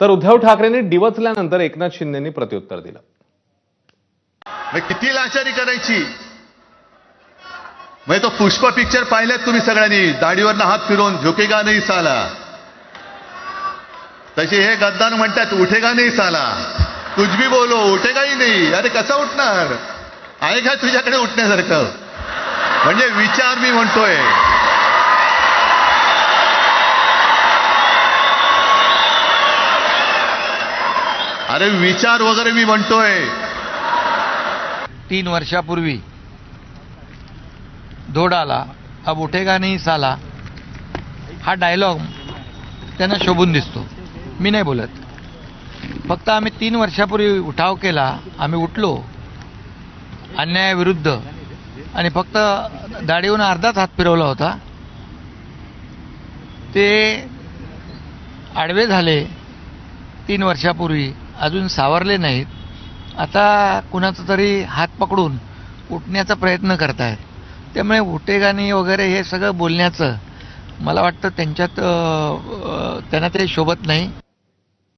तर उद्धव ठाकरेंनी डिवचल्यानंतर एकनाथ शिंदेंनी प्रत्युत्तर दिलं. किती लाचारी करायची. तो पुष्पा पिक्चर पाहिल्यात तुम्ही सगळ्यांनी, दाढीवरनं हात फिरवून झुकेगा नाही साला. तसे हे गद्दार म्हणतात उठेगा नाही साला, कुछ भी बोलो उठेगाही नाही. अरे कसं उठणार, आहे का तुझ्याकडे उठण्यासारखं? म्हणजे विचार मी म्हणतोय. अरे विचार वगैरे मी म्हणतोय. 3 वर्षापूर्वी धोडाला अब उठेगा नहीं साला हा डायलॉग त्यांना शोभून दिसतो. मी नाही बोलत. फक्त आम्ही 3 वर्षापूर्वी उठाव केला, आम्ही उठलो अन्यायाविरुद्ध आणि फक्त दाढीहून अर्धाच हात फिरवला होता. ते आडवे झाले 3 वर्षापूर्वी, अजून सावरले नाहीत. आता कुणाचा तरी हात पकडून उठण्याचा प्रयत्न करतायत. त्यामुळे उठेगाणी वगैरे हे सगळं बोलण्याचं मला वाटतं त्यांच्यात त्यांना ते शोभत नाही.